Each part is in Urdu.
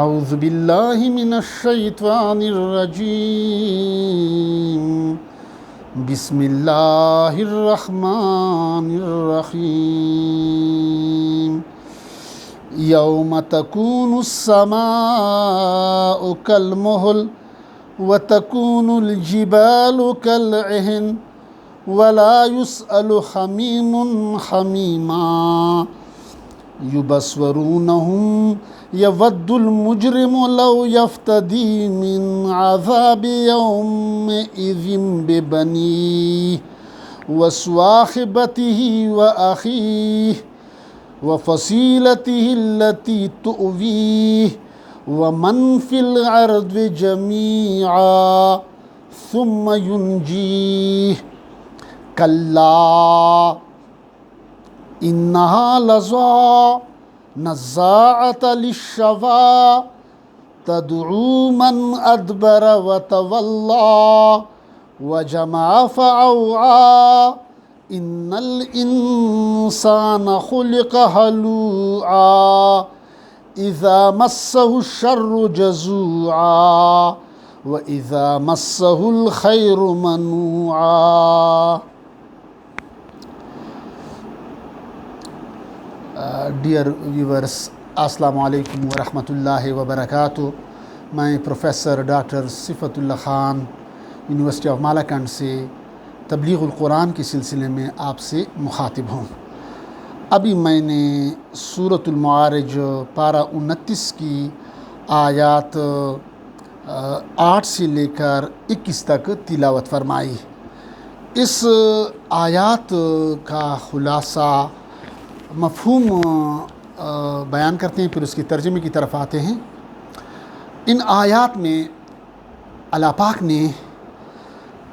اعوذ باللہ من الشیطان الرجیم بسم اللہ الرحمن الرحیم یوم تکون السماء کالمہل وتکون الجبال کالعہن ولا يسأل حمیم حمیما یبصرونہم یود المجرم لو یفتدی من عذاب یومئذ ببنیہ وصاحبتہ وأخیہ وفصیلتہ التی تؤویہ ومن فی الارض جمیعا ثم ینجیہ کلا انہا لظی نزاعۃ للشوی تدعو من ادبر وتولی وجمع فأوعی ان الانسان خلق ہلوعا اذا مسہ الشر جزوعا واذا مسہ الخیر منوعا۔ ڈیئر ویورس، السلام علیکم ورحمۃ اللہ وبرکاتہ۔ میں پروفیسر ڈاکٹر صفت اللہ خان یونیورسٹی آف مالاکنڈ سے تبلیغ القرآن کے سلسلے میں آپ سے مخاطب ہوں۔ ابھی میں نے سورۃ المعارج پارہ 29 کی آیات 8 سے لے کر 21 تک تلاوت فرمائی۔ اس آیات کا خلاصہ مفہوم بیان کرتے ہیں، پھر اس کے ترجمے کی طرف آتے ہیں۔ ان آیات میں اللہ پاک نے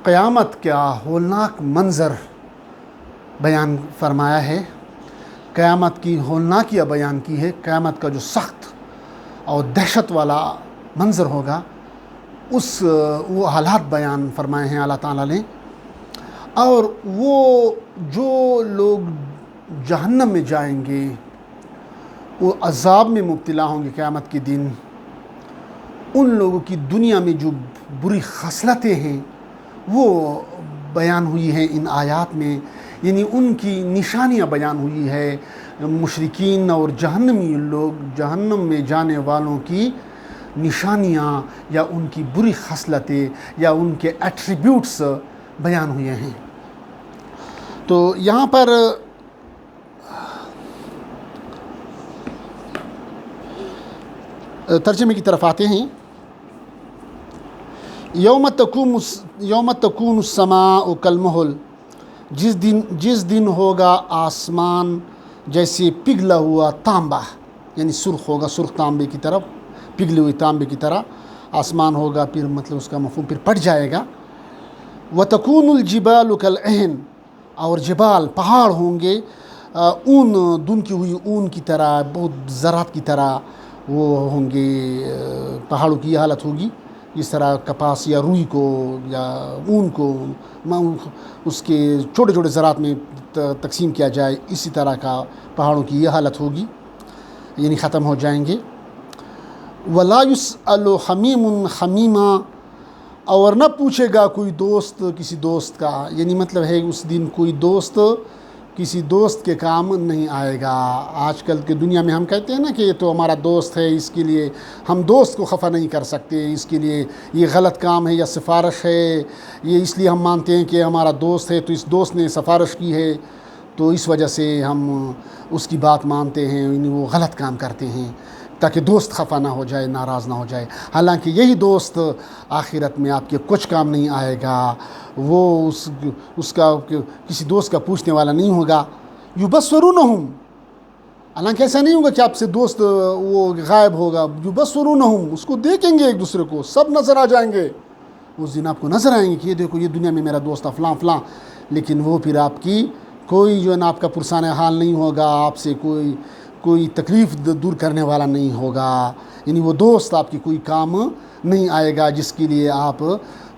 قیامت کا ہولناک منظر بیان فرمایا ہے، قیامت کی ہولناکیہ بیان کی ہے، قیامت کا جو سخت اور دہشت والا منظر ہوگا وہ حالات بیان فرمائے ہیں اللہ تعالیٰ نے۔ اور وہ جو لوگ جہنم میں جائیں گے، وہ عذاب میں مبتلا ہوں گے قیامت کے دن، ان لوگوں کی دنیا میں جو بری خصلتیں ہیں وہ بیان ہوئی ہیں ان آیات میں، یعنی ان کی نشانیاں بیان ہوئی ہے۔ مشرکین اور جہنمی لوگ، جہنم میں جانے والوں کی نشانیاں یا ان کی بری خصلتیں یا ان کے ایٹریبیوٹس بیان ہوئے ہیں۔ تو یہاں پر ترجمے کی طرف آتے ہیں۔ یوم تکون السماء کالمہل، جس دن ہوگا آسمان جیسے پگھلا ہوا تانبا، یعنی سرخ ہوگا، سرخ تانبے کی طرف، پگھلے ہوئے تانبے کی طرح آسمان ہوگا، پھر مطلب اس کا مفہوم پھر پٹ جائے گا۔ وتکون الجبال کالعہن، اور جبال پہاڑ ہوں گے اون، دن کی ہوئی اون کی طرح، بہت زراعت کی طرح وہ ہوں گے۔ پہاڑوں کی یہ حالت ہوگی جس طرح کپاس یا روئی کو یا اون کو اس کے چھوٹے چھوٹے زراعت میں تقسیم کیا جائے، اسی طرح کا پہاڑوں کی یہ حالت ہوگی، یعنی ختم ہو جائیں گے۔ ولا يسأل حمیم حمیما، اور نہ پوچھے گا کوئی دوست کسی دوست کا، یعنی مطلب ہے اس دن کوئی دوست کسی دوست کے کام نہیں آئے گا۔ آج کل کے دنیا میں ہم کہتے ہیں نا کہ یہ تو ہمارا دوست ہے، اس کے لیے ہم دوست کو خفا نہیں کر سکتے، اس کے لیے یہ غلط کام ہے یا سفارش ہے، یہ اس لیے ہم مانتے ہیں کہ ہمارا دوست ہے تو اس دوست نے سفارش کی ہے تو اس وجہ سے ہم اس کی بات مانتے ہیں، یعنی وہ غلط کام کرتے ہیں تاکہ دوست خفا نہ ہو جائے، ناراض نہ ہو جائے۔ حالانکہ یہی دوست آخرت میں آپ کے کچھ کام نہیں آئے گا، وہ اس کا کسی دوست کا پوچھنے والا نہیں ہوگا۔ یبصرونہم، حالانکہ ایسا نہیں ہوگا کہ آپ سے دوست وہ غائب ہوگا، یبصرونہم، اس کو دیکھیں گے ایک دوسرے کو، سب نظر آ جائیں گے، اس دن آپ کو نظر آئیں گے کہ یہ دیکھو یہ دنیا میں میرا دوست تھا فلاں فلاں، لیکن وہ پھر آپ کی کوئی جو ہے نا آپ کا پرسان حال نہیں ہوگا، آپ سے کوئی تکلیف دور کرنے والا نہیں ہوگا، یعنی وہ دوست آپ کی کوئی کام نہیں آئے گا جس کے لیے آپ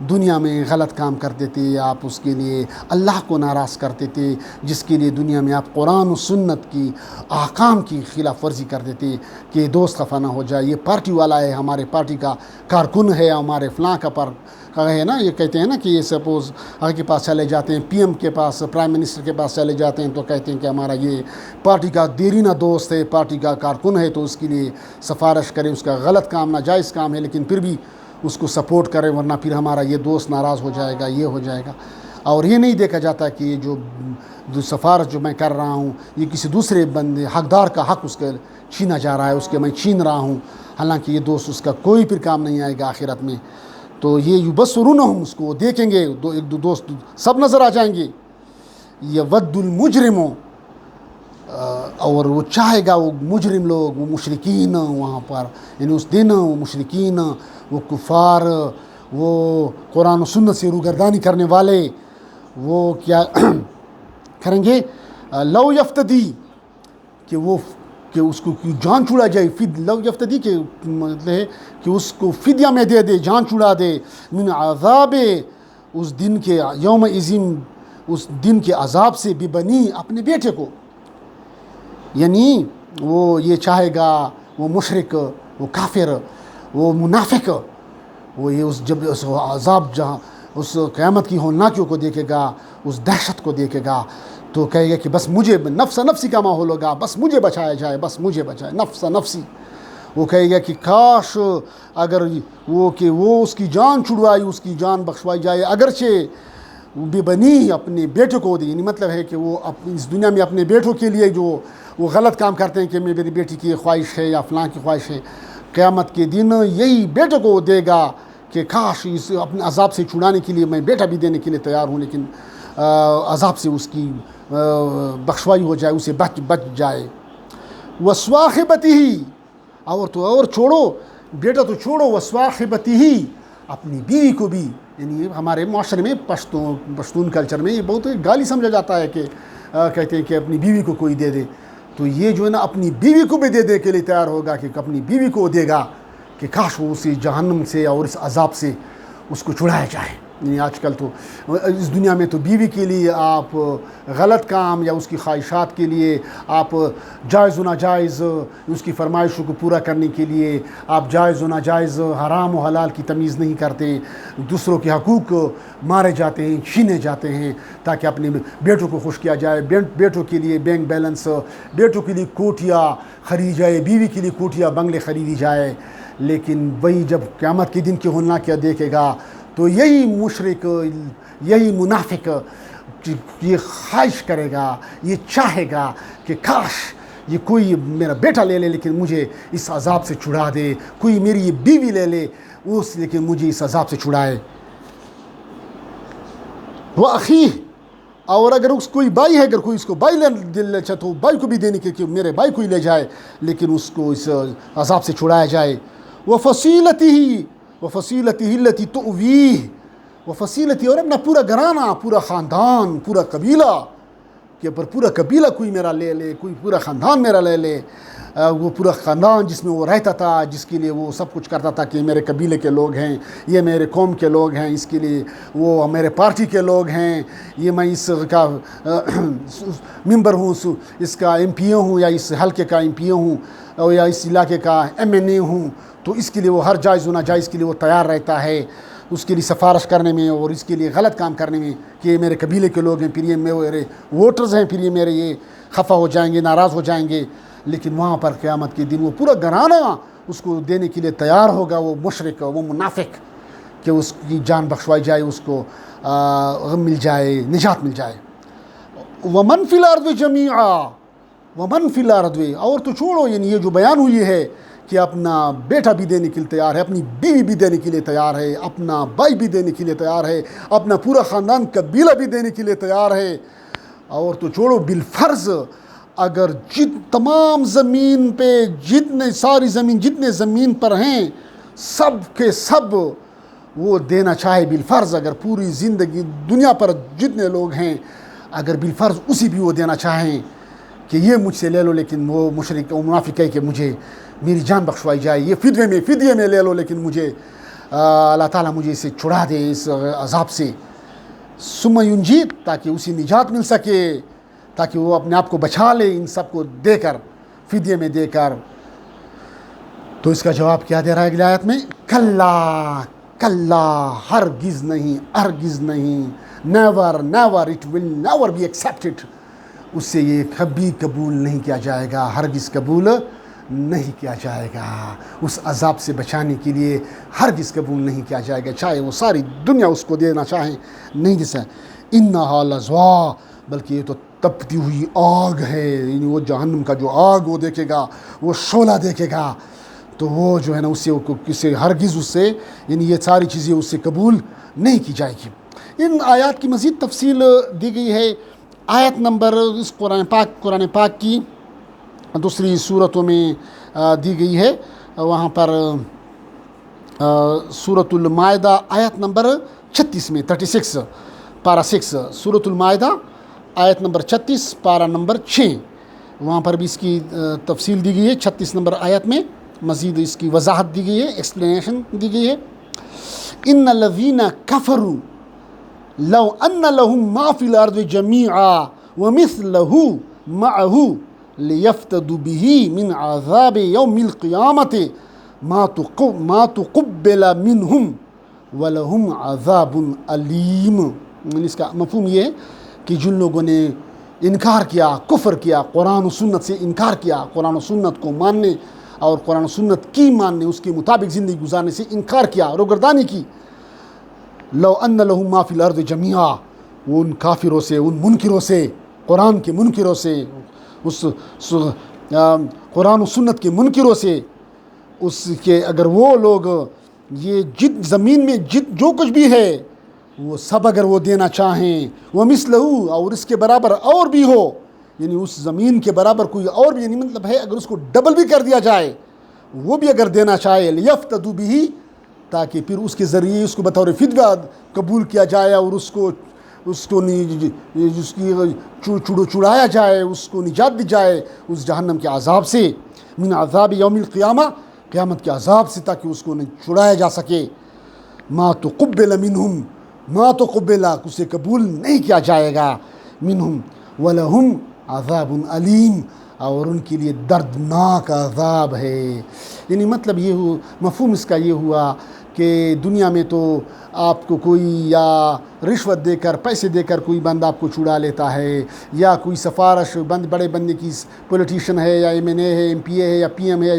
دنیا میں غلط کام کرتے تھے، آپ اس کے لیے اللہ کو ناراض کرتے تھے، جس کے لیے دنیا میں آپ قرآن و سنت کی احکام کی خلاف ورزی کرتے تھے کہ دوست خفا نہ ہو جائے، یہ پارٹی والا ہے، ہمارے پارٹی کا کارکن ہے، ہمارے فلاں کا ہے نا، یہ کہتے ہیں نا کہ یہ سپوز آگے کے پاس چلے جاتے ہیں، پی ایم کے پاس، پرائم منسٹر کے پاس چلے جاتے ہیں تو کہتے ہیں کہ ہمارا یہ پارٹی کا دیرینہ دوست ہے، پارٹی کا کارکن ہے، تو اس کے لیے سفارش کرے، اس کا غلط کام ناجائز کام ہے لیکن پھر بھی اس کو سپورٹ کرے، ورنہ پھر ہمارا یہ دوست ناراض ہو جائے گا، یہ ہو جائے گا۔ اور یہ نہیں دیکھا جاتا کہ یہ جو سفارش جو میں کر رہا ہوں یہ کسی دوسرے بندے حقدار کا حق اس کے چھینا جا رہا ہے، اس کے میں چھین رہا ہوں، حالانکہ یہ دوست اس کا کوئی پھر کام نہیں آئے گا آخرت میں۔ تو یہ یبصرونہم، اس کو دیکھیں گے، ایک دو دوست سب نظر آ جائیں گے۔ یود المجرم، اور وہ چاہے گا وہ مجرم لوگ، وہ مشرکین وہاں پر، یعنی اس دن وہ مشرکین، وہ کفار، وہ قرآن و سنت سے روگردانی کرنے والے، وہ کیا کریں گے؟ لو یفتدی، کہ اس کو جان چھڑا جائے، لو یفتدی کے مطلب ہے کہ اس کو فدیہ میں دے دے، جان چھڑا دے، من عذاب، اس دن کے یوم عظیم، اس دن کے عذاب سے، ببنی، اپنے بیٹے کو، یعنی وہ یہ چاہے گا، وہ مشرک، وہ کافر، وہ منافق، وہ یہ جب اس عذاب، جہاں اس قیامت کی ہولناکیوں کو دیکھے گا، اس دہشت کو دیکھے گا، تو کہے گا کہ بس مجھے نفس نفسی کا ماحول ہوگا، بس مجھے بچایا جائے، بس مجھے بچائے، نفس نفسی۔ وہ کہے گا کہ کاش اگر وہ اس کی جان چھڑوائی، اس کی جان بخشوائی جائے، اگرچہ بے بنی، اپنے بیٹے کو دی، یعنی مطلب ہے کہ وہ اس دنیا میں اپنے بیٹوں کے لیے جو وہ غلط کام کرتے ہیں کہ میری بیٹی کی خواہش ہے یا فلاں کی خواہش ہے، قیامت کے دن یہی بیٹے کو دے گا کہ کاش اس اپنے عذاب سے چھڑانے کے لیے میں بیٹا بھی دینے کے لیے تیار ہوں، لیکن عذاب سے اس کی بخشوائی ہو جائے، اسے بچ جائے۔ وصواخبتہ، اور چھوڑو، بیٹا تو چھوڑو، وصواخبتہ، اپنی بیوی کو بھی، یعنی ہمارے معاشرے میں پشتون کلچر میں یہ بہت گالی سمجھا جاتا ہے کہ کہتے ہیں کہ اپنی بیوی کو کوئی دے دے، تو یہ جو ہے نا اپنی بیوی کو بھی دے کے لیے تیار ہوگا کہ اپنی بیوی کو دے گا کہ کاش وہ اسی جہنم سے اور اس عذاب سے اس کو چھڑایا جائے۔ یعنی آج کل تو اس دنیا میں تو بیوی کے لیے آپ غلط کام یا اس کی خواہشات کے لیے آپ جائز و ناجائز، اس کی فرمائشوں کو پورا کرنے کے لیے آپ جائز و ناجائز، حرام و حلال کی تمیز نہیں کرتے، دوسروں کے حقوق مارے جاتے ہیں، چھینے جاتے ہیں تاکہ اپنے بیٹوں کو خوش کیا جائے، بیٹوں کے لیے بینک بیلنس، بیٹوں کے لیے کوٹھیاں خریدی جائے، بیوی کے لیے کوٹھیاں بنگلے خریدی جائے۔ لیکن وہی جب قیامت کے دن کی ہولناکیاں دیکھے گا تو یہی مشرک، یہی منافق یہ خواہش کرے گا، یہ چاہے گا کہ کاش یہ کوئی میرا بیٹا لے لے لیکن مجھے اس عذاب سے چھڑا دے، کوئی میری یہ بیوی لے لے لیکن مجھے اس عذاب سے چھڑائے۔ وَأَخِيهِ، اور اگر اس کوئی بھائی ہے، اگر کوئی اس کو بھائی لے چاہے تو بھائی کو بھی دینے کے کہ میرے بھائی کو ہی لے جائے لیکن اس کو اس عذاب سے چھڑایا جائے۔ وَفَصِيلَتِهِ الَّتِي تُؤْوِيهِ، وفصیلتی، اور اپنا پورا گھرانہ، پورا خاندان، پورا قبیلہ، کہ پورا قبیلہ کوئی میرا لے لے، کوئی پورا خاندان میرا لے لے، وہ پورا خاندان جس میں وہ رہتا تھا، جس کے لیے وہ سب کچھ کرتا تھا کہ میرے قبیلے کے لوگ ہیں، یہ میرے قوم کے لوگ ہیں، اس کے لیے وہ میرے پارٹی کے لوگ ہیں، یہ میں اس کا ممبر ہوں، اس کا ایم پی اے ہوں، یا اس حلقے کا ایم پی اے ہوں، اور یا اس علاقے کا ایم این اے ہوں، تو اس کے لیے وہ ہر جائز و ناجائز کے لیے وہ تیار رہتا ہے، اس کے لیے سفارش کرنے میں اور اس کے لیے غلط کام کرنے میں کہ یہ میرے قبیلے کے لوگ ہیں، پھر یہ میرے ووٹرز ہیں، پھر یہ میرے یہ خفا ہو جائیں گے، ناراض ہو جائیں گے۔ لیکن وہاں پر قیامت کے دن وہ پورا گھرانہ اس کو دینے کے لیے تیار ہوگا، وہ مشرک، وہ منافق، کہ اس کی جان بخشوائی جائے، اس کو مل جائے، نجات مل جائے۔ وَمَنْ فِي الْأَرْضِ جَمِيعًا، وَمَنْ فِي الْأَرْضِ، اور تو چھوڑو، یعنی یہ جو بیان ہوئی ہے کہ اپنا بیٹا بھی دینے کے لیے تیار ہے، اپنی بیوی بھی دینے کے لیے تیار ہے، اپنا بھائی بھی دینے کے لیے تیار ہے، اپنا پورا خاندان قبیلہ بھی دینے کے لیے تیار ہے، اور تو چھوڑو بالفرض اگر تمام زمین پہ ساری زمین جتنے زمین پر ہیں سب کے سب وہ دینا چاہے بالفرض، اگر پوری زندگی دنیا پر جتنے لوگ ہیں اگر بالفرض اسی بھی وہ دینا چاہیں کہ یہ مجھ سے لے لو، لیکن وہ مشرک و منافق ہے کہ مجھے میری جان بخشوائی جائے، یہ فدیے میں لے لو لیکن مجھے اللہ تعالیٰ مجھے اسے چھڑا دے اس عذاب سے، ثم ینجیت، تاکہ اسے نجات مل سکے، تاکہ وہ اپنے آپ کو بچا لے ان سب کو دے کر، فدیے میں دے کر۔ تو اس کا جواب کیا دے رہا ہے اگلی آیت میں؟ کلا کلا، ہرگز نہیں، ہرگز نہیں، never never, it will never be accepted, اس سے یہ کبھی قبول نہیں کیا جائے گا، ہرگز قبول نہیں کیا جائے گا، اس عذاب سے بچانے کے لیے ہرگز قبول نہیں کیا جائے گا، چاہے وہ ساری دنیا اس کو دینا چاہیں، نہیں دے سکتے۔ انہا لظوا، بلکہ یہ تو تپتی ہوئی آگ ہے، یعنی وہ جہنم کا جو آگ وہ دیکھے گا، وہ شعلہ دیکھے گا، تو وہ جو ہے نا اسے ہرگز اس سے، یعنی یہ ساری چیزیں اس سے قبول نہیں کی جائے گی۔ ان آیات کی مزید تفصیل دی گئی ہے آیت نمبر اس قرآن پاک کی دوسری صورتوں میں دی گئی ہے، وہاں پر سورۃ المائدہ آیت نمبر 36 میں 36 پارہ 6، سورۃ المائدہ آیت نمبر 36 پارہ نمبر 6، وہاں پر بھی اس کی تفصیل دی گئی ہے۔ 36 نمبر آیت میں مزید اس کی وضاحت دی گئی ہے، ایکسپلینیشن دی گئی ہے۔ ان الذین کفروا لو ان لهم ما فی الارض جمیعا ومثلہ معہ لیفتدوا به من عذاب یوم القیامۃ ما تقبل منہم ولہم عذاب علیم۔ اس کا مفہوم یہ ہے کہ جن لوگوں نے انکار کیا، کفر کیا، قرآن و سنت سے انکار کیا، قرآن و سنت کو ماننے اور قرآن و سنت کی ماننے، اس کے مطابق زندگی گزارنے سے انکار کیا، روگردانی کی، لو ان لہم ما فی الارض جمیعا، وہ ان کافروں سے، ان منکروں سے، قرآن کے منکروں سے، اس قرآن و سنت کے منکروں سے، اس کے اگر وہ لوگ یہ زمین میں جو کچھ بھی ہے وہ سب اگر وہ دینا چاہیں، وہ مثلہ، اور اس کے برابر اور بھی ہو، یعنی اس زمین کے برابر کوئی اور بھی، یعنی مطلب ہے اگر اس کو ڈبل بھی کر دیا جائے، وہ بھی اگر دینا چاہے، لیفتدوا بہ، تاکہ پھر اس کے ذریعے اس کو بطور فدیہ قبول کیا جائے اور اس کو چھڑایا جائے، اس کو نجات دی جائے اس جہنم کے عذاب سے، من عذاب یوم القیامہ، قیامت کے عذاب سے، تاکہ اس کو چھڑایا جا سکے۔ ما تقبل منہم، ما تقبل، اسے قبول نہیں کیا جائے گا، منہم ولہم عذاب علیم، اور ان کے لیے دردناک عذاب ہے۔ یعنی مطلب یہ ہوا، مفہوم اس کا یہ ہوا کہ دنیا میں تو آپ کو کوئی یا رشوت دے کر، پیسے دے کر کوئی بندہ آپ کو چھڑا لیتا ہے، یا کوئی سفارش بڑے بندے کی پولیٹیشین ہے، یا ایم این اے ہے، ایم پی اے ہے، یا پی ایم ہے،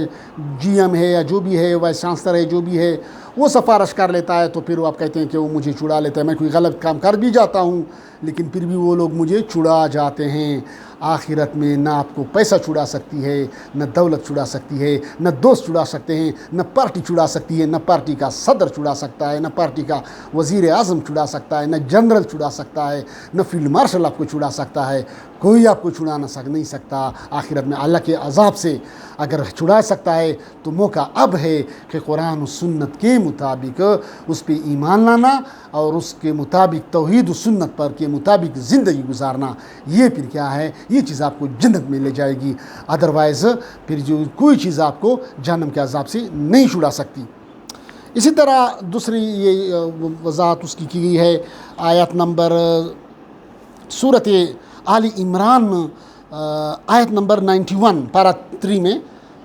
جی ایم ہے، یا جو بھی ہے، وائس چانسلر ہے، جو بھی ہے، وہ سفارش کر لیتا ہے، تو پھر وہ آپ کہتے ہیں کہ وہ مجھے چھڑا لیتا ہے، میں کوئی غلط کام کر بھی جاتا ہوں لیکن پھر بھی وہ لوگ مجھے چھڑا جاتے ہیں۔ آخرت میں نہ آپ کو پیسہ چھڑا سکتی ہے، نہ دولت چھڑا سکتی ہے، نہ دوست چھڑا سکتے ہیں، نہ پارٹی چھڑا سکتی ہے، نہ پارٹی کا صدر چھڑا سکتا ہے، نہ پارٹی کا وزیر اعظم چھڑا سکتا ہے، نہ جنرل چھڑا سکتا ہے، نہ فیلڈ مارشل آپ کو چھڑا سکتا ہے، کوئی آپ کو چھڑا نہیں سکتا آخرت میں اللہ کے عذاب سے۔ اگر چھڑا سکتا ہے تو موقع اب ہے کہ قرآن و سنت کے مطابق اس پہ ایمان لانا اور اس کے مطابق توحید و سنت پر کے مطابق زندگی گزارنا، یہ پھر کیا ہے، یہ چیز آپ کو جنت میں لے جائے گی، ادروائز پھر جو کوئی چیز آپ کو جہنم کے عذاب سے نہیں چھڑا سکتی۔ اسی طرح دوسری یہ وضاحت اس کی گئی ہے آیت نمبر سورۃ آل عمران آیت نمبر 91 پارہ 3 میں،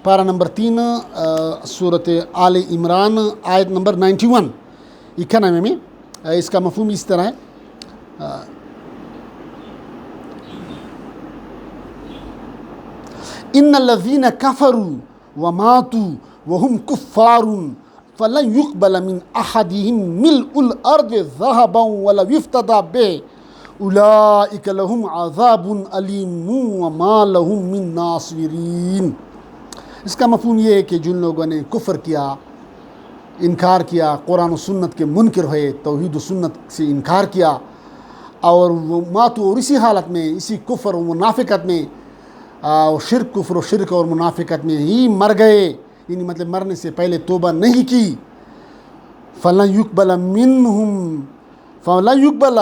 پارہ نمبر 3 سورۃ آل عمران آیت نمبر 91 91 میں، اس کا مفہوم اس طرح ہے، ان الذین کفروا وماتوا وهم کفار فلن يقبل من احدهم ملء الارض ذهبا ولو افتدى به اولئک لهم عذاب علیم وما لهم من ناصرین۔ اس کا مفہوم یہ ہے کہ جن لوگوں نے کفر کیا، انکار کیا، قرآن و سنت کے منکر ہوئے، توحید و سنت سے انکار کیا، اور وہ ماتوا، اور اسی حالت میں، اسی کفر و منافقت میں، شرک، کفر و شرک اور منافقت میں ہی مر گئے، یعنی مطلب مرنے سے پہلے توبہ نہیں کی، فَلَن يُقْبَلَ مِنْهُمْ، فَلَن يُقْبَلَ،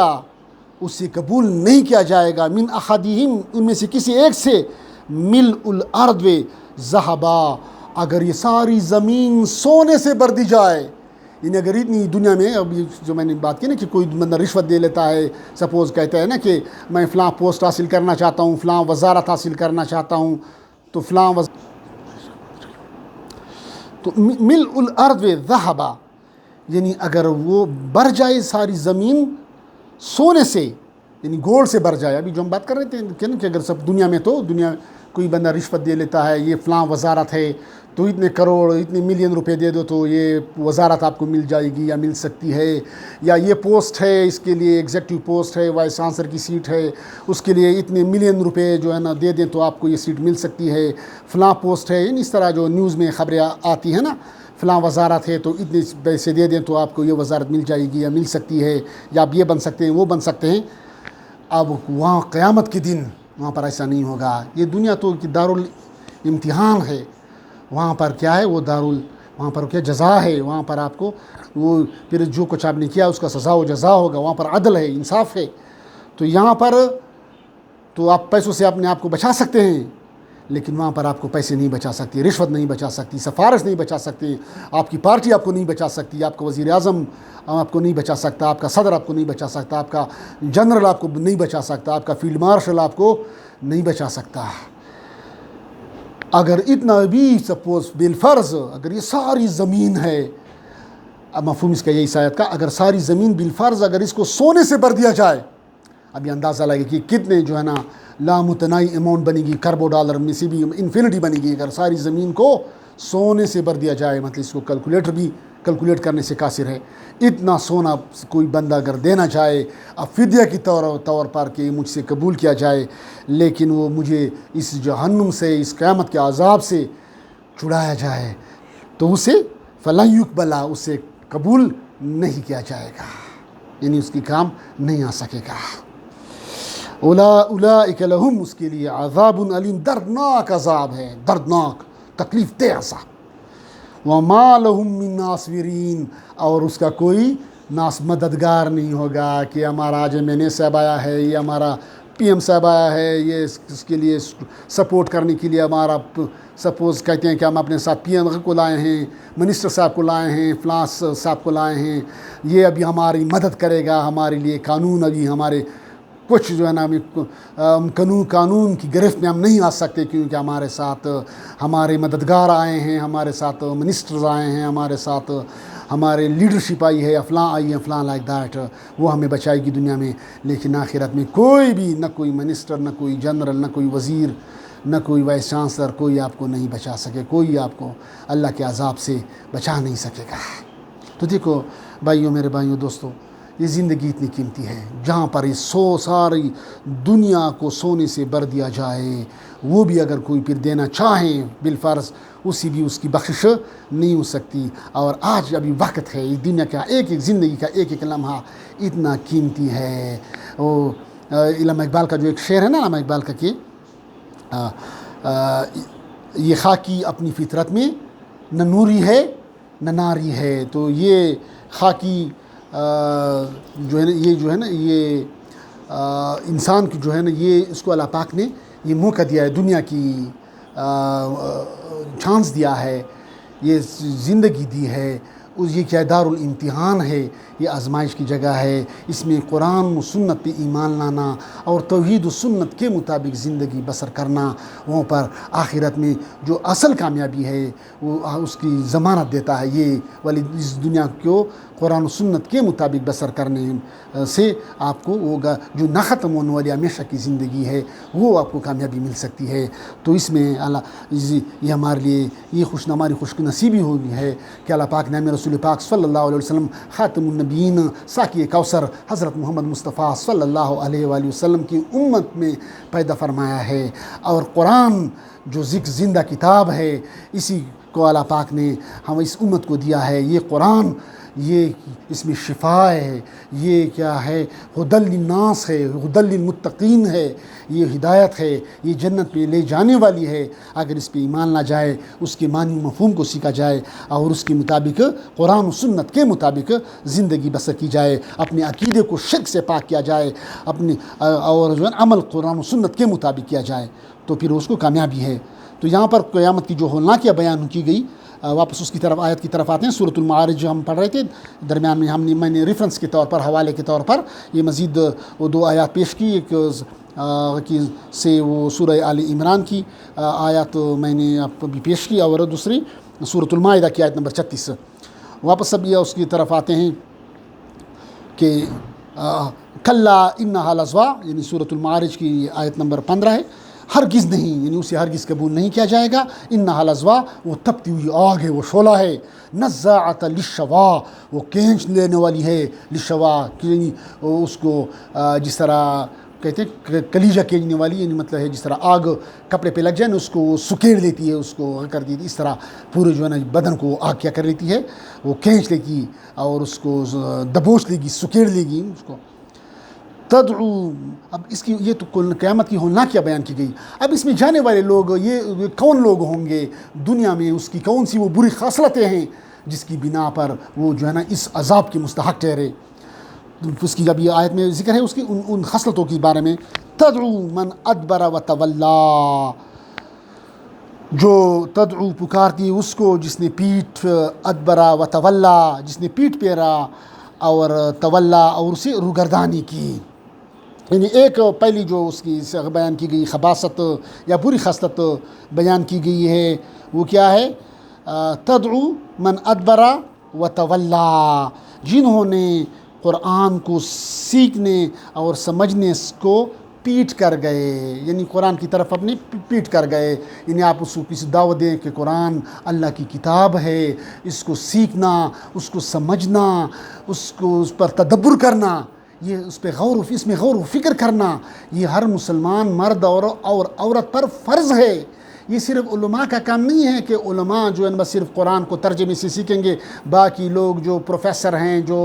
اس سے قبول نہیں کیا جائے گا، من احدہم، ان میں سے کسی ایک سے، ملء الارض ذہبا، اگر یہ ساری زمین سونے سے بھر دی جائے، یعنی اگر اتنی دنیا میں اب جو میں نے بات کی نا کہ کوئی بندہ رشوت دے لیتا ہے، سپوز کہتا ہے نا کہ میں فلاں پوسٹ حاصل کرنا چاہتا ہوں، فلاں وزارت حاصل کرنا چاہتا ہوں، تو فلاں تو ملء الارض ذہبا، یعنی اگر وہ بھر جائے ساری زمین سونے سے، یعنی گولڈ سے بھر جائے. ابھی جو ہم بات کر رہے تھے کہ اگر سب دنیا میں، تو دنیا کوئی بندہ رشوت دے لیتا ہے، یہ فلاں وزارت ہے تو اتنے کروڑ اتنے ملین روپے دے دو تو یہ وزارت آپ کو مل جائے گی یا مل سکتی ہے، یا یہ پوسٹ ہے اس کے لیے ایگزیکٹو پوسٹ ہے، وائس چانسلر کی سیٹ ہے، اس کے لیے اتنے ملین روپے جو ہے نا دے دیں تو آپ کو یہ سیٹ مل سکتی ہے، فلاں پوسٹ ہے. اس طرح جو نیوز میں خبریں آتی ہیں نا، فلاں وزارت ہے تو اتنے پیسے دے دیں تو آپ کو یہ وزارت مل جائے گی یا مل سکتی ہے، یا آپ یہ بن سکتے ہیں وہ بن سکتے ہیں. اب وہاں قیامت کے دن وہاں پر ایسا نہیں ہوگا. یہ دنیا تو دارالامتحان ہے، وہاں پر کیا ہے وہ وہاں پر کیا جزا ہے، وہاں پر آپ کو وہ پھر جو کچھ آپ نے کیا اس کا سزا و جزا ہوگا، وہاں پر عدل ہے، انصاف ہے. تو یہاں پر تو آپ پیسوں سے اپنے آپ کو بچا سکتے ہیں، لیکن وہاں پر آپ کو پیسے نہیں بچا سکتی، رشوت نہیں بچا سکتی، سفارش نہیں بچا سکتی، آپ کی پارٹی آپ کو نہیں بچا سکتی، آپ کا وزیر اعظم آپ کو نہیں بچا سکتا، آپ کا صدر آپ کو نہیں بچا سکتا، آپ کا جنرل آپ کو نہیں بچا سکتا، آپ کا فیلڈ مارشل آپ کو نہیں بچا سکتا. اگر اتنا بھی سپوز بالفرض اگر یہ ساری زمین ہے، اب مفہوم اس کا یہی آیت کا، اگر ساری زمین بالفرض اگر اس کو سونے سے بھر دیا جائے، اب یہ اندازہ لگے کہ کتنے جو ہے نا لامتناہی اماؤنٹ بنے گی، کربو ڈالر میں سے بھی انفینٹی بنے گی. اگر ساری زمین کو سونے سے بھر دیا جائے، مطلب اس کو کیلکولیٹر بھی کیلکولیٹ کرنے سے قاصر ہے، اتنا سونا کوئی بندہ اگر دینا چاہے اب فدیہ کی طور پر کہ مجھ سے قبول کیا جائے، لیکن وہ مجھے اس جہنم سے، اس قیامت کے عذاب سے چھڑایا جائے، تو اسے فَلَن يُقْبَلَ، اسے قبول نہیں کیا جائے گا، یعنی اس کی کام نہیں آ سکے گا. اولئک لہم، اس کے لیے عذاب علیم، دردناک عذاب ہے، دردناک تکلیف دہ عذاب. وما لہم من ناصرین، اور اس کا کوئی مددگار نہیں ہوگا کہ ہمارا آج ایم این اے صاحب آیا ہے، یہ ہمارا پی ایم صاحب آیا ہے، یہ اس کے لیے سپورٹ کرنے کے لیے ہمارا سپوز کہتے ہیں کہ ہم اپنے ساتھ پی ایم کو لائے ہیں، منسٹر صاحب کو لائے ہیں، فلاں صاحب کو لائے ہیں، یہ ابھی ہماری مدد کرے گا، ہمارے لیے قانون ابھی ہمارے کچھ جو ہے نا قانون کی گرفت میں ہم نہیں آ سکتے، کیونکہ ہمارے ساتھ ہمارے مددگار آئے ہیں، ہمارے ساتھ منسٹرز آئے ہیں، ہمارے ساتھ ہمارے لیڈرشپ آئی ہے، فلاں آئی ہے، فلاں لائک دیٹ، وہ ہمیں بچائے گی دنیا میں. لیکن آخرت میں کوئی بھی، نہ کوئی منسٹر، نہ کوئی جنرل، نہ کوئی وزیر، نہ کوئی وائس چانسلر، کوئی آپ کو نہیں بچا سکے، کوئی آپ کو اللہ کے عذاب سے بچا نہیں سکے گا. تو دیکھو بھائیوں، میرے بھائیوں، دوستو، یہ زندگی اتنی قیمتی ہے، جہاں پر یہ ساری دنیا کو سونے سے بھر دیا جائے، وہ بھی اگر کوئی پھر دینا چاہیں بالفرض، بھی اس کی بخشش نہیں ہو سکتی. اور آج ابھی وقت ہے، اس دنیا کا ایک ایک زندگی کا ایک ایک لمحہ اتنا قیمتی ہے. وہ علامہ اقبال کا جو ایک شعر ہے نا، علامہ اقبال کا کہ یہ خاکی اپنی فطرت میں نہ نوری ہے نہ ناری ہے. تو یہ خاکی جو ہے نا یہ انسان کی جو ہے نا، یہ اس کو اللہ پاک نے یہ موقع دیا ہے، دنیا کی چانس دیا ہے، یہ زندگی دی ہے. یہ کیا دارالامتحان ہے، یہ آزمائش کی جگہ ہے. اس میں قرآن و سنت پہ ایمان لانا اور توحید و سنت کے مطابق زندگی بسر کرنا، وہاں پر آخرت میں جو اصل کامیابی ہے وہ اس کی ضمانت دیتا ہے. یہ والی اس دنیا کو قرآن و سنت کے مطابق بسر کرنے سے آپ کو ہوگا جو نہ ختم ہونے والی ہمیشہ کی زندگی ہے، وہ آپ کو کامیابی مل سکتی ہے. تو اس میں یہ ہمارے لیے یہ ہماری خوش نصیبی ہوئی ہے کہ اللہ پاک نے ہمیں رسول پاک صلی اللہ علیہ وسلم، خاتم النبیین، ساقی کوثر، حضرت محمد مصطفیٰ صلی اللہ علیہ وآلہ وسلم کی امت میں پیدا فرمایا ہے. اور قرآن جو زندہ کتاب ہے، اسی کو اللہ پاک نے ہم اس امت کو دیا ہے. یہ قرآن، یہ اس میں شفا ہے، یہ کیا ہے، ہدی للناس ہے، ہدی للمتقین ہے، یہ ہدایت ہے، یہ جنت میں لے جانے والی ہے. اگر اس پہ ایمان لا جائے، اس کے معنی و مفہوم کو سیکھا جائے اور اس کے مطابق قرآن و سنت کے مطابق زندگی بسر کی جائے، اپنے عقیدے کو شرک سے پاک کیا جائے، اور جو ہے عمل قرآن و سنت کے مطابق کیا جائے، تو پھر اس کو کامیابی ہے. تو یہاں پر قیامت کی جو ہولناکیہ بیان کی گئی، واپس اس کی طرف آیت کی طرف آتے ہیں. سورۃ المعارج جو ہم پڑھ رہے تھے درمیان میں میں نے ریفرنس کے طور پر حوالے کے طور پر یہ مزید وہ 2 آیات پیش کی. ایک سے وہ سورہ آل عمران کی آیات میں نے آپ ابھی پیش کی اور دوسری سورۃ المائدہ کی آیت نمبر 36. واپس اب یہ اس کی طرف آتے ہیں کہ کلا انہا لظوا یعنی سورۃ المعارج کی آیت نمبر 15 ہے. ہرگز نہیں یعنی اسے ہرگز قبول نہیں کیا جائے گا. انہا لظوا وہ تپتی ہوئی آگ ہے, وہ شعلہ ہے. نزاعۃ للشوا وہ کھینچ لینے والی ہے. للشوا یعنی اس کو جس طرح کہتے ہیں کلیجہ کھینچنے والی, یعنی مطلب ہے جس طرح آگ کپڑے پہ لگ جائے نا اس کو وہ سکیڑ لیتی ہے, اس کو کر دیتی, اس طرح پورے جو ہے نا بدن کو آگ کیا کر لیتی ہے, وہ کھینچ لے گی اور اس کو دبوچ لے گی, سکیڑ لے گی اس کو. تدعو اب اس کی یہ تو قیامت کی ہولناکیاں بیان کی گئی. اب اس میں جانے والے لوگ یہ کون لوگ ہوں گے دنیا میں, اس کی کون سی وہ بری خاصلتیں ہیں جس کی بنا پر وہ جو ہے نا اس عذاب کے مستحق ٹھہرے. اس کی جب یہ آیت میں ذکر ہے اس کی ان خصلتوں کے بارے میں. تدعو من ادبر و تولا جو تدعو پکارتی ہے اس کو جس نے پیٹھ, ادبرا و تولا جس نے پیٹھ پھیرا, اور تولا اور اسے روگردانی کی. یعنی ایک پہلی جو اس کی بیان کی گئی خباثت یا بری خصلت بیان کی گئی ہے وہ کیا ہے, تدعو من ادبرا و تولا جنہوں نے قرآن کو سیکھنے اور سمجھنے کو پیٹ کر گئے, یعنی قرآن کی طرف اپنی پیٹ کر گئے. یعنی آپ اس کو کسی دعوت دیں کہ قرآن اللہ کی کتاب ہے, اس کو سیکھنا, اس کو سمجھنا, اس پر تدبر کرنا, یہ اس پہ اس میں غور و فکر کرنا, یہ ہر مسلمان مرد اور عورت پر فرض ہے. یہ صرف علماء کا کام نہیں ہے کہ علماء جو ہے بس صرف قرآن کو ترجمے سے سیکھیں گے, باقی لوگ جو پروفیسر ہیں, جو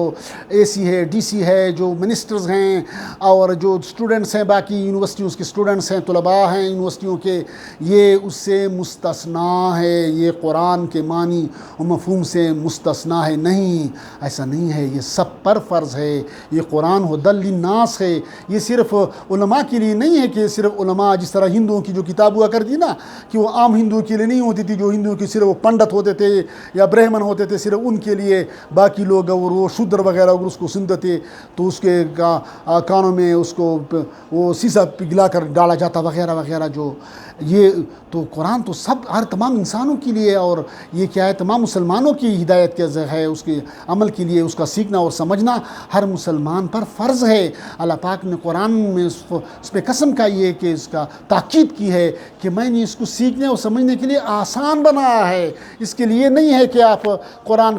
اے سی ہے, ڈی سی ہے, جو منسٹرز ہیں, اور جو اسٹوڈنٹس ہیں باقی یونیورسٹیوں کے اسٹوڈنٹس ہیں, طلباء ہیں یونیورسٹیوں کے, یہ اس سے مستثنیٰ ہے. یہ قرآن کے معنی و مفہوم سے مستثنیٰ ہے نہیں, ایسا نہیں ہے. یہ سب پر فرض ہے. یہ قرآن ہدی للناس ہے. یہ صرف علماء کے لیے نہیں ہے کہ صرف علماء جس طرح ہندوؤں کی جو کتاب ہوا کرتی نا کہ وہ عام ہندو کے لیے نہیں ہوتی تھی, جو ہندو کے صرف وہ پنڈت ہوتے تھے یا برہمن ہوتے تھے صرف ان کے لیے, باقی لوگ اور وہ شودر وغیرہ اگر اس کو سنتے تھے تو اس کے کانوں میں اس کو وہ سیسا پگھلا کر ڈالا جاتا وغیرہ وغیرہ. جو یہ تو قرآن تو سب ہر تمام انسانوں کے لیے, اور یہ کیا ہے تمام مسلمانوں کی ہدایت کے ہے, اس کے عمل کے لیے اس کا سیکھنا اور سمجھنا ہر مسلمان پر فرض ہے. اللہ پاک نے قرآن میں اس پہ قسم کھائی ہے کہ اس کا تاکید کی ہے کہ میں نے اس کو سیکھنے اور سمجھنے کے لیے آسان بنایا ہے. اس کے لیے نہیں ہے کہ آپ قرآن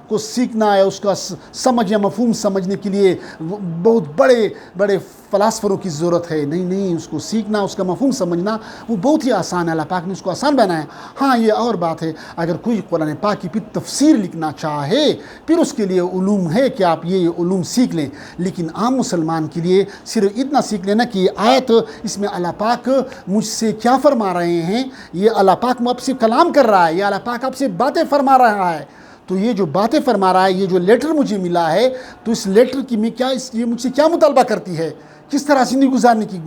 کو سیکھنا ہے, اس کا سمجھ یا مفہوم سمجھنے کے لیے بہت بڑے بڑے فلاسفروں کی ضرورت ہے. نہیں, اس کو سیکھنا, اس کا مفہوم سمجھنا وہ بہت ہی آسان ہے. اللہ پاک نے اس کو آسان بنایا. ہاں یہ اور بات ہے اگر کوئی قرآن پاک کی پھر تفسیر لکھنا چاہے پھر اس کے لیے علوم ہے کہ آپ یہ علوم سیکھ لیں, لیکن عام مسلمان کے لیے صرف اتنا سیکھ لینا کہ یہ آیت اس میں اللہ پاک مجھ سے کیا فرما رہے ہیں, یہ اللہ پاک آپ سے کلام کر رہا ہے, یہ اللہ پاک آپ سے باتیں فرما رہا ہے. تو یہ جو باتیں فرما رہا ہے, یہ جو لیٹر مجھے ملا ہے, تو اس لیٹر کی میں کیا یہ مجھ سے کیا مطالبہ کرتی ہے, کس طرح زندگی گزارنے کی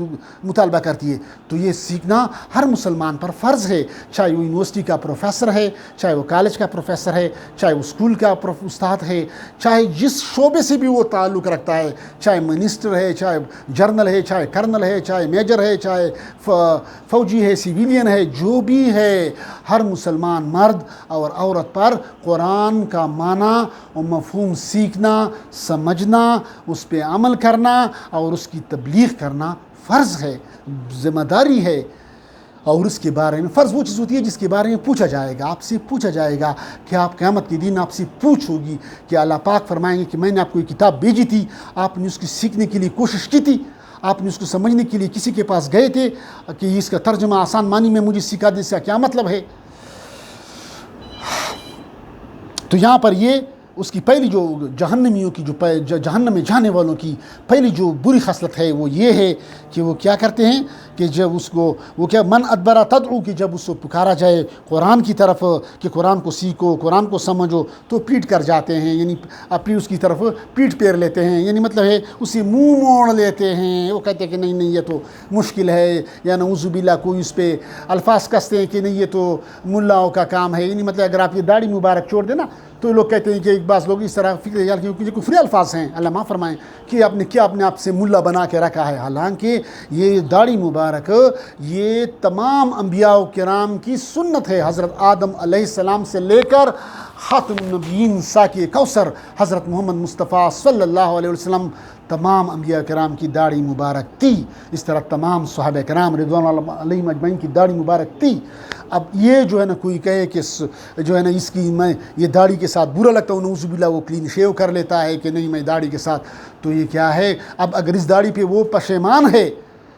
مطالبہ کرتی ہے. تو یہ سیکھنا ہر مسلمان پر فرض ہے, چاہے وہ یونیورسٹی کا پروفیسر ہے, چاہے وہ کالج کا پروفیسر ہے, چاہے وہ اسکول کا استاد ہے, چاہے جس شعبے سے بھی وہ تعلق رکھتا ہے, چاہے منسٹر ہے, چاہے جرنل ہے, چاہے کرنل ہے, چاہے میجر ہے, چاہے فوجی ہے, سویلین ہے, جو بھی ہے, ہر مسلمان مرد اور عورت پر قرآن کا معنی اور مفہوم سیکھنا, سمجھنا, اس پہ عمل کرنا اور اس کی تبلیغ کرنا فرض ہے, ذمہ داری ہے. اور اس کے بارے میں فرض وہ چیز ہوتی ہے جس کے بارے میں پوچھا جائے گا, آپ سے پوچھا جائے گا کہ آپ قیامت کے دن آپ سے پوچھ ہوگی کہ اللہ پاک فرمائیں گے کہ میں نے آپ کو یہ کتاب بھیجی تھی, آپ نے اس کی سیکھنے کے لیے کوشش کی تھی, آپ نے اس کو سمجھنے کے لیے کسی کے پاس گئے تھے کہ اس کا ترجمہ آسان معنی میں مجھے سکھا دے, اس کا کیا مطلب ہے. تو یہاں پر یہ اس کی پہلی جو جہنمیوں کی جو جہنم میں جانے والوں کی پہلی جو بری خصلت ہے وہ یہ ہے کہ وہ کیا کرتے ہیں کہ جب اس کو وہ کیا من ادبرا تدعو کہ جب اس کو پکارا جائے قرآن کی طرف کہ قرآن کو سیکھو قرآن کو سمجھو تو پیٹ کر جاتے ہیں، یعنی اپنی اس کی طرف پیٹ پھیر لیتے ہیں، یعنی مطلب ہے اسے منہ موڑ لیتے ہیں، وہ کہتے ہیں کہ نہیں یہ تو مشکل ہے، یا نعوذ باللہ کوئی اس پہ الفاظ کستے ہیں کہ نہیں یہ تو ملاؤں کا کام ہے، یعنی مطلب اگر آپ یہ داڑھی مبارک چھوڑ دیں نا تو لوگ کہتے ہیں کہ ایک بعض لوگ اس طرح فکر ہے کیونکہ یہ کفری الفاظ ہیں، اللہ معاف فرمائیں کہ آپ نے کیا اپنے آپ سے ملا بنا کے رکھا ہے، حالانکہ یہ داڑھی مبارک یہ تمام انبیاء و کرام کی سنت ہے، حضرت آدم علیہ السلام سے لے کر خاتم النبیین ساقی کوثر حضرت محمد مصطفیٰ صلی اللہ علیہ وسلم تمام انبیاء کرام کی داڑھی مبارک تھی، اس طرح تمام صحابہ کرام رضوان اللہ علیہم اجمعین کی داڑھی مبارک تھی۔ اب یہ جو ہے نا کوئی کہے کہ جو ہے نا اس کی میں یہ داڑھی کے ساتھ برا لگتا ہوں، نعوذ باللہ وہ کلین شیو کر لیتا ہے کہ نہیں میں داڑھی کے ساتھ، تو یہ کیا ہے؟ اب اگر اس داڑھی پہ وہ پشیمان ہے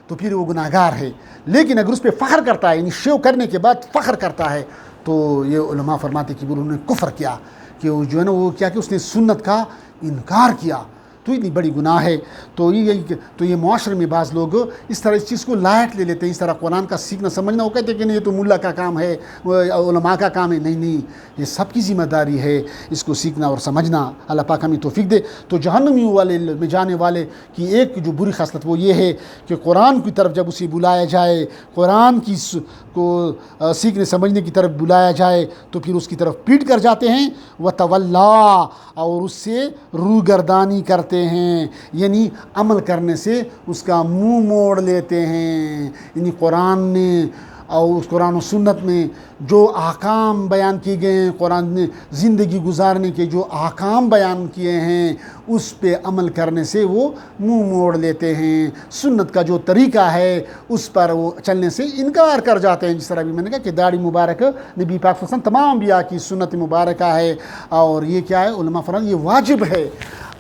تو پھر وہ گناہ گار ہے، لیکن اگر اس پہ فخر کرتا ہے، یعنی شیو کرنے کے بعد فخر کرتا ہے، تو یہ علماء فرماتے کہ انہوں نے کفر کیا، کہ وہ جو ہے نا وہ کیا کہ اس نے سنت کا انکار کیا، تو اتنی بڑی گناہ ہے۔ تو یہ معاشرے میں بعض لوگ اس طرح اس چیز کو لائٹ لے لیتے ہیں، اس طرح قرآن کا سیکھنا سمجھنا، وہ کہتے ہیں کہ نہیں یہ تو ملا کا کام ہے، علماء کا کام ہے، نہیں یہ سب کی ذمہ داری ہے اس کو سیکھنا اور سمجھنا، اللہ پاک ہمیں توفیق دے۔ تو جہنمیوں والے میں جانے والے کی ایک جو بری خصلت وہ یہ ہے کہ قرآن کی طرف جب اسے بلایا جائے، قرآن کی کو سیکھنے سمجھنے کی طرف بلایا جائے تو پھر اس کی طرف پیٹ کر جاتے ہیں، وَتَوَلَّا، اور اس سے روگردانی کرتے ہیں، یعنی عمل کرنے سے اس کا منہ موڑ لیتے ہیں، یعنی قرآن نے اور اس قرآن و سنت میں جو احکام بیان کیے گئے ہیں، قرآن نے زندگی گزارنے کے جو احکام بیان کیے ہیں اس پہ عمل کرنے سے وہ منہ موڑ لیتے ہیں، سنت کا جو طریقہ ہے اس پر وہ چلنے سے انکار کر جاتے ہیں، جس طرح بھی میں نے کہا کہ داڑھی مبارک نبی پاک صلی اللہ علیہ وسلم تمام انبیاء کی سنت مبارکہ ہے، اور یہ کیا ہے؟ علماء فرماتے ہیں یہ واجب ہے۔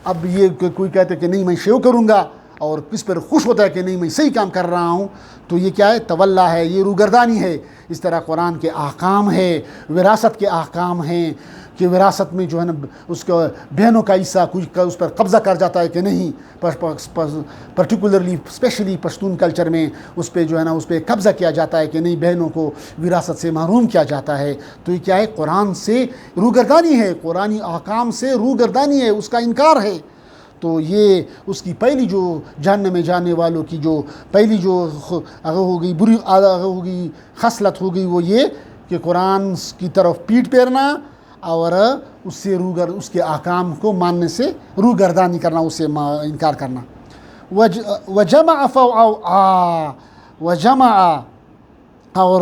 اب یہ کوئی کہتے ہیں کہ نہیں میں شیو کروں گا اور اس پر خوش ہوتا ہے کہ نہیں میں صحیح کام کر رہا ہوں، تو یہ کیا ہے؟ تولا ہے، یہ روگردانی ہے۔ اس طرح قرآن کے احکام ہے، وراثت کے احکام ہیں کہ وراثت میں جو ہے نا اس کو بہنوں کا حصہ کچھ اس پر قبضہ کر جاتا ہے کہ نہیں، پرٹیکولرلی اسپیشلی پشتون کلچر میں اس پہ جو ہے نا اس پہ قبضہ کیا جاتا ہے کہ نہیں، بہنوں کو وراثت سے محروم کیا جاتا ہے۔ تو یہ کیا ہے؟ قرآن سے روگردانی ہے، قرآنی احکام سے روگردانی ہے، اس کا انکار ہے۔ تو یہ اس کی پہلی جو جہنم میں جانے والوں کی جو پہلی جو ہو گئی بری ہو گئی خصلت ہو گئی وہ یہ کہ قرآن کی طرف پیٹ پھیرنا اور اس سے اس کے احکام کو ماننے سے روگردانی کرنا، اس سے انکار کرنا۔ وجمع فوعا، وجمع، اور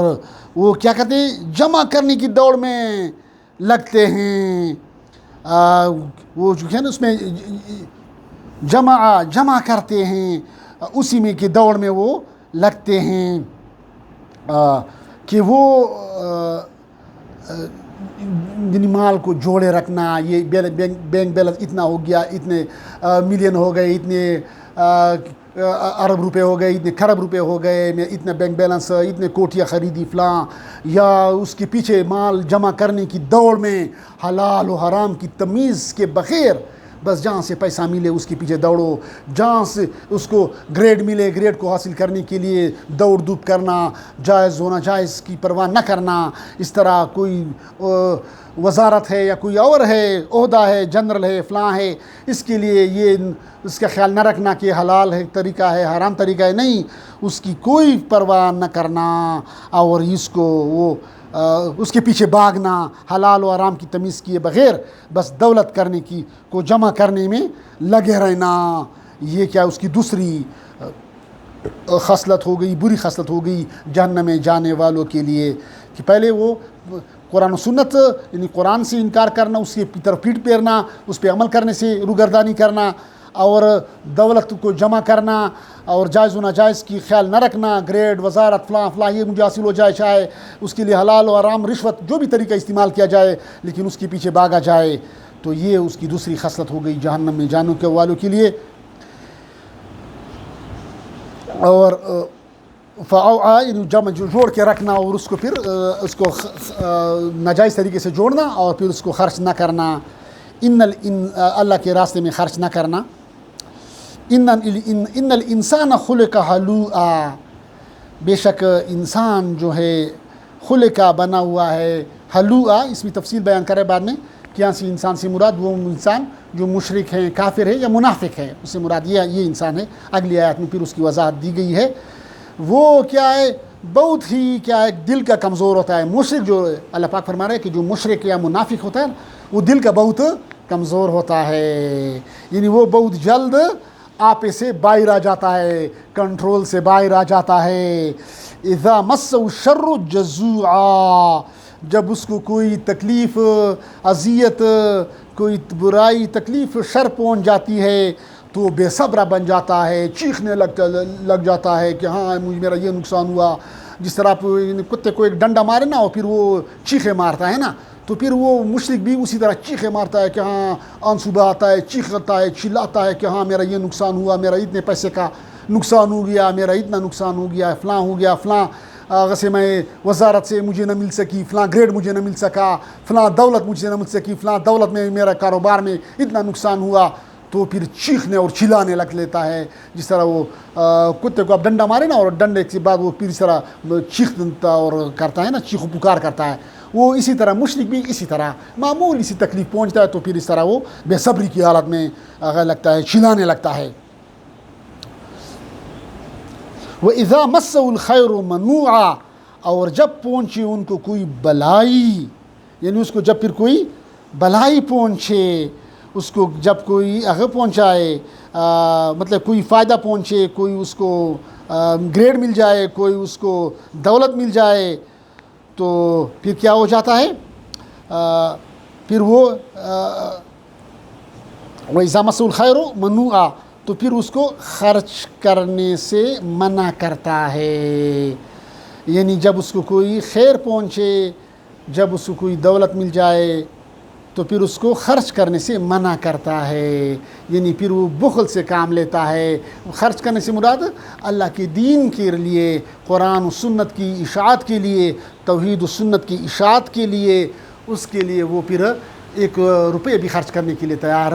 وہ کیا کہتے ہیں؟ جمع کرنے کی دوڑ میں لگتے ہیں، وہ جو ہے نا اس میں جمع کرتے ہیں، اسی میں کی دوڑ میں وہ لگتے ہیں کہ وہ یعنی مال کو جوڑے رکھنا، یہ بینک بیلنس اتنا ہو گیا، اتنے ملین ہو گئے، اتنے ارب روپے ہو گئے، اتنے کھرب روپے ہو گئے، میں اتنا بینک بیلنس، اتنے کوٹیاں خریدی فلاں، یا اس کے پیچھے مال جمع کرنے کی دوڑ میں حلال و حرام کی تمیز کے بغیر بس جہاں سے پیسہ ملے اس کے پیچھے دوڑو، جہاں سے اس کو گریڈ ملے گریڈ کو حاصل کرنے کے لیے دوڑ دھوپ کرنا، جائز ہونا جائز کی پرواہ نہ کرنا۔ اس طرح کوئی وزارت ہے یا کوئی اور ہے، عہدہ ہے، جنرل ہے، فلاں ہے، اس کے لیے یہ اس کا خیال نہ رکھنا کہ حلال ہے طریقہ ہے، حرام طریقہ ہے، نہیں، اس کی کوئی پرواہ نہ کرنا اور اس کو وہ اس کے پیچھے بھاگنا، حلال و حرام کی تمیز کیے بغیر بس دولت کرنے کی کو جمع کرنے میں لگے رہنا، یہ کیا اس کی دوسری خصلت ہو گئی، بری خصلت ہو گئی جہنم میں جانے والوں کے لیے، کہ پہلے وہ قرآن و سنت یعنی قرآن سے انکار کرنا، اس کی طرف پیٹ پھیرنا، اس پہ عمل کرنے سے روگردانی کرنا، اور دولت کو جمع کرنا اور جائز و ناجائز کی خیال نہ رکھنا، گریڈ، وزارت، فلاں فلاں یہ مجھے حاصل ہو جائے، چاہے اس کے لیے حلال و حرام، رشوت، جو بھی طریقہ استعمال کیا جائے لیکن اس کے پیچھے بھاگا جائے، تو یہ اس کی دوسری خصلت ہو گئی جہنم میں جانے کے والوں کے لیے۔ اور فاوعا جمع جوڑ کے رکھنا اور اس کو پھر اس کو ناجائز طریقے سے جوڑنا اور پھر اس کو خرچ نہ کرنا، اللہ کے راستے میں خرچ نہ کرنا. ان الانسان خلق ہلوعا، بے شک انسان جو ہے خلقہ بنا ہوا ہے ہلوعا. اس میں تفصیل بیان کرے بعد میں کہ یہاں سے انسان سے مراد وہ انسان جو مشرک ہیں، کافر ہے یا منافق ہے، اس سے مراد یہ انسان ہے. اگلی آیت میں پھر اس کی وضاحت دی گئی ہے. وہ کیا ہے، بہت ہی کیا ہے، دل کا کمزور ہوتا ہے. مشرک جو اللہ پاک فرما رہے ہیں کہ جو مشرک یا منافق ہوتا ہے وہ دل کا بہت کمزور ہوتا ہے، یعنی وہ بہت جلد آپے سے باہر آ جاتا ہے، کنٹرول سے باہر آ جاتا ہے. اذا مسّہ الشر جزوعا، جب اس کو کوئی تکلیف، اذیت، کوئی برائی، تکلیف، شر پہنچ جاتی ہے تو وہ بے صبرہ بن جاتا ہے، چیخنے لگ جاتا ہے کہ ہاں میرا یہ نقصان ہوا. جس طرح آپ کتے کو ایک ڈنڈا مارے نا اور پھر وہ چیخے مارتا ہے نا، تو پھر وہ مشرک بھی اسی طرح چیخے مارتا ہے کہ ہاں آنسو بہاتا ہے، چیختا ہے، چلاتا ہے کہ ہاں میرا یہ نقصان ہوا، میرا اتنے پیسے کا نقصان ہو گیا، میرا اتنا نقصان ہو گیا، فلاں ہو گیا، فلاں سے میں وزارت سے مجھے نہ مل سکی، فلاں گریڈ مجھے نہ مل سکا، فلاں دولت مجھے نہ مل سکی، فلاں دولت میں میرا کاروبار میں اتنا نقصان ہوا. تو پھر چیخنے اور چلانے لگ لیتا ہے. جس طرح وہ کتے کو اب ڈنڈا مارے نا اور ڈنڈے کے بعد وہ پھر اس طرح چیختا اور کرتا ہے نا، چیخ و پکار کرتا ہے. وہ اسی طرح مشرک بھی اسی طرح معمولی سی تکلیف پہنچتا ہے تو پھر اس طرح وہ بے صبری کی حالت میں لگتا ہے، چلانے لگتا ہے. وَإِذَا مَسَّهُ الْخَيْرُ مَنُوعًا، اور جب پہنچے ان کو کوئی بلائی، یعنی اس کو جب پھر کوئی بلائی پہنچے، اس کو جب کوئی پہنچائے، مطلب کوئی فائدہ پہنچے، کوئی اس کو گریڈ مل جائے، کوئی اس کو دولت مل جائے، تو پھر کیا ہو جاتا ہے، پھر وہ وَإِذَا مَسَّهُ الْخَيْرُ مَنُوعًا، تو پھر اس کو خرچ کرنے سے منع کرتا ہے. یعنی جب اس کو کوئی خیر پہنچے، جب اس کو کوئی دولت مل جائے تو پھر اس کو خرچ کرنے سے منع کرتا ہے. یعنی پھر وہ بخل سے کام لیتا ہے. خرچ کرنے سے مراد اللہ کے دین کے لیے، قرآن و سنت کی اشاعت کے لیے، توحید و سنت کی اشاعت کے لیے، اس کے لیے وہ پھر ایک روپے بھی خرچ کرنے کے لیے تیار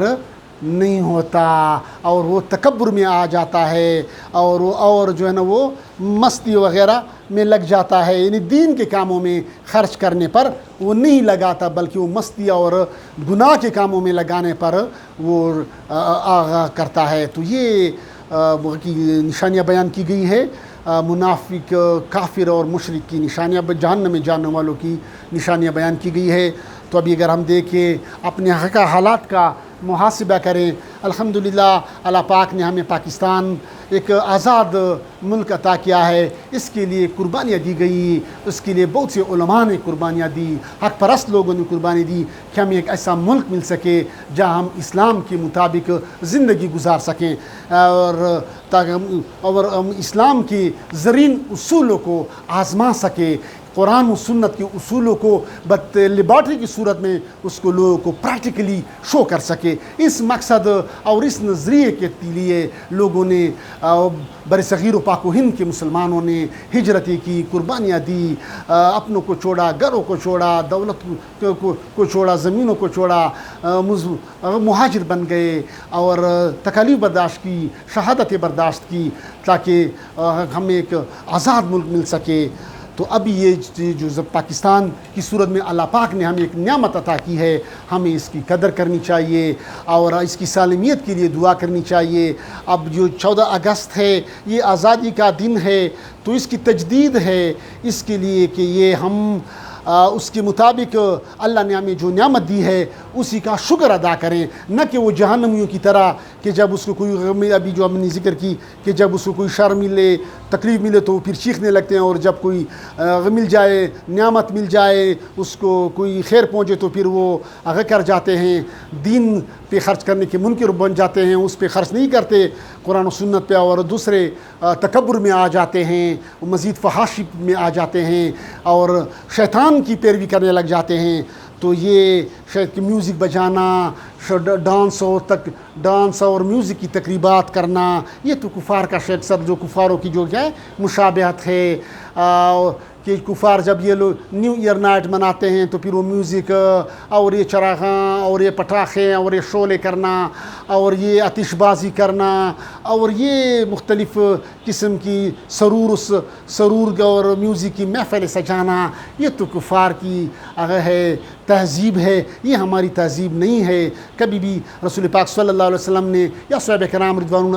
نہیں ہوتا، اور وہ تکبر میں آ جاتا ہے، اور جو ہے نا وہ مستی وغیرہ میں لگ جاتا ہے. یعنی دین کے کاموں میں خرچ کرنے پر وہ نہیں لگاتا، بلکہ وہ مستی اور گناہ کے کاموں میں لگانے پر وہ آغا کرتا ہے. تو یہ کی نشانیاں بیان کی گئی ہے، منافق، کافر اور مشرک کی نشانیاں، جہنم میں جانے والوں کی نشانیاں بیان کی گئی ہے. تو ابھی اگر ہم دیکھیں اپنے حالات کا محاسبہ کریں، الحمدللہ اللہ پاک نے ہمیں پاکستان ایک آزاد ملک عطا کیا ہے. اس کے لیے قربانیاں دی گئی، اس کے لیے بہت سے علماء نے قربانیاں دی، حق پرست لوگوں نے قربانی دی کہ ہمیں ایک ایسا ملک مل سکے جہاں ہم اسلام کے مطابق زندگی گزار سکیں، اور ہم اسلام کے زرین اصولوں کو آزما سکیں، قرآن و سنت کے اصولوں کو لیبارٹری کی صورت میں اس کو لوگوں کو پریکٹیکلی شو کر سکے. اس مقصد اور اس نظریے کے لیے لوگوں نے، بر صغیر و پاک و ہند کے مسلمانوں نے ہجرتیں کی، قربانیاں دی، اپنوں کو چھوڑا، گھروں کو چھوڑا، دولت کو چھوڑا، زمینوں کو چھوڑا، مہاجر بن گئے اور تکالیف برداشت کی، شہادتیں برداشت کی تاکہ ہمیں ایک آزاد ملک مل سکے. تو ابھی یہ جو پاکستان کی صورت میں اللہ پاک نے ہمیں ایک نعمت عطا کی ہے، ہمیں اس کی قدر کرنی چاہیے اور اس کی سالمیت کے لیے دعا کرنی چاہیے. اب جو 14 اگست ہے یہ آزادی کا دن ہے، تو اس کی تجدید ہے اس کے لیے کہ یہ ہم اس کے مطابق اللہ نے ہمیں جو نعمت دی ہے اسی کا شکر ادا کریں، نہ کہ وہ جہنمیوں کی طرح کہ جب اس کو کوئی، ابھی جو ہم نے ذکر کی کہ جب اس کو کوئی شر ملے، تکلیف ملے تو وہ پھر چیخنے لگتے ہیں، اور جب کوئی مل جائے، نعمت مل جائے، اس کو کوئی خیر پہنچے تو پھر وہ کر جاتے ہیں، دین پہ خرچ کرنے کے منکر بن جاتے ہیں، اس پہ خرچ نہیں کرتے قرآن و سنت پہ، اور دوسرے تکبر میں آ جاتے ہیں، مزید فحاشی میں آ جاتے ہیں اور شیطان کی پیروی کرنے لگ جاتے ہیں. تو یہ شاید کہ میوزک بجانا، ڈانس اور میوزک کی تقریبات کرنا، یہ تو کفار کا شاید سب جو کفاروں کی جو ہے مشابہت ہے. کہ کفار جب یہ لوگ نیو ایئر نائٹ مناتے ہیں تو پھر وہ میوزک اور یہ چراغاں اور یہ پٹاخے اور یہ شعلے کرنا اور یہ آتش بازی کرنا اور یہ مختلف قسم کی سرور اور میوزک کی محفل سجانا، یہ تو کفار کی ہے تہذیب ہے، یہ ہماری تہذیب نہیں ہے۔ کبھی بھی رسول پاک صلی اللہ علیہ وسلم نے یا صحابہ کرام رضوان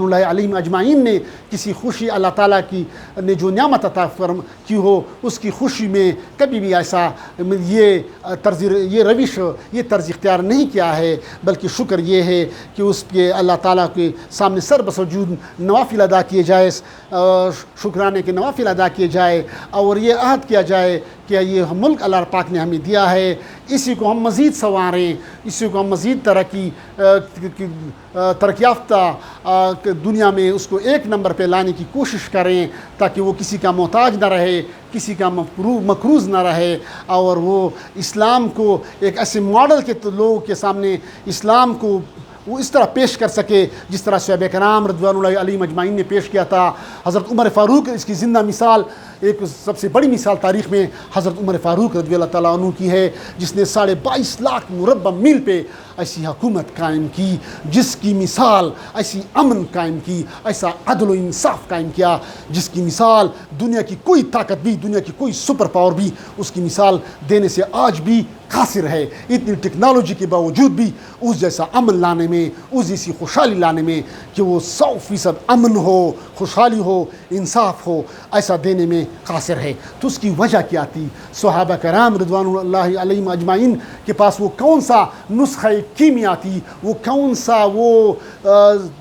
اللہ علیہم اجمعین نے کسی خوشی اللہ تعالیٰ کی نے جو نعمت عطا کی ہو اس کی خوشی میں کبھی بھی ایسا یہ روش یہ طرز اختیار نہیں کیا ہے، بلکہ شکر یہ ہے کہ اس کے اللہ تعالیٰ کے سامنے سر بسجود نوافل ادا کیے جائے، شکرانے کے نوافل ادا کیے جائے اور یہ عہد کیا جائے کہ یہ ملک اللہ پاک نے ہمیں دیا ہے، اسی کو ہم مزید سنواریں، اسی کو ہم مزید ترقی یافتہ دنیا میں اس کو ایک نمبر پہ لانے کی کوشش کریں تاکہ وہ کسی کا محتاج نہ رہے، کسی کا مقروض نہ رہے، اور وہ اسلام کو ایک ایسے ماڈل کے لوگوں کے سامنے اسلام کو وہ اس طرح پیش کر سکے جس طرح صحابہ کرام رضوان اللہ علیہم اجمعین نے پیش کیا تھا۔ حضرت عمر فاروق اس کی زندہ مثال، ایک سب سے بڑی مثال تاریخ میں حضرت عمر فاروق رضی اللہ تعالیٰ عنہ کی ہے، جس نے 22.5 لاکھ مربع میل پہ ایسی حکومت قائم کی، جس کی مثال ایسی امن قائم کی، ایسا عدل و انصاف قائم کیا، جس کی مثال دنیا کی کوئی طاقت بھی، دنیا کی کوئی سپر پاور بھی اس کی مثال دینے سے آج بھی قاصر ہے۔ اتنی ٹیکنالوجی کے باوجود بھی اس جیسا امن لانے میں، اس جیسی خوشحالی لانے میں کہ وہ 100% امن ہو، خوشحالی ہو، انصاف ہو، ایسا دینے میں قاصر ہے۔ تو اس کی وجہ کیا تھی؟ صحابہ کرام رضوان اللہ علیہم اجمعین کے پاس وہ کون سا نسخہ کیمیا تھی، وہ کون سا وہ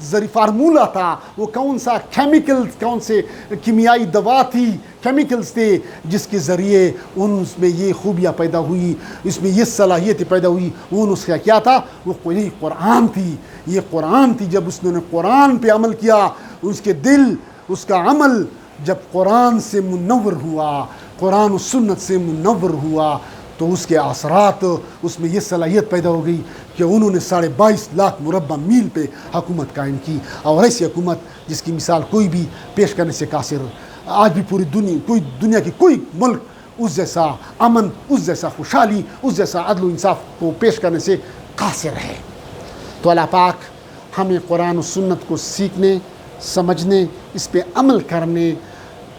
زری فارمولہ تھا، وہ کون سا کون سے کیمیائی دوا تھی، کیمیکلز تھے جس کے ذریعے اس میں یہ خوبیاں پیدا ہوئی، اس میں یہ صلاحیت پیدا ہوئی۔ وہ نسخہ کیا تھا؟ وہ کوئی قرآن تھی، یہ قرآن تھی۔ جب اس نے قرآن پہ عمل کیا، اس کے دل، اس کا عمل جب قرآن سے منور ہوا، قرآن و سنت سے منور ہوا، تو اس کے اثرات، اس میں یہ صلاحیت پیدا ہو گئی کہ انہوں نے 22.5 لاکھ مربع میل پہ حکومت قائم کی، اور ایسی حکومت جس کی مثال کوئی بھی پیش کرنے سے قاصر، آج بھی پوری دنیا کی کوئی ملک اس جیسا امن، اس جیسا خوشحالی، اس جیسا عدل و انصاف کو پیش کرنے سے قاصر ہے۔ تو اللہ پاک ہمیں قرآن و سنت کو سیکھنے، سمجھنے، اس پہ عمل کرنے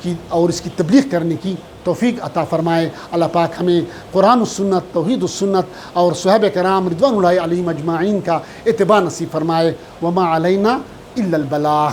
کی اور اس کی تبلیغ کرنے کی توفیق عطا فرمائے۔ اللہ پاک ہمیں قرآن و سنت، توحید و سنت اور صحابہ کرام رضوان اللہ علیہم اجمعین کا اتباع نصیب فرمائے۔ وما علینا الا البلاغ۔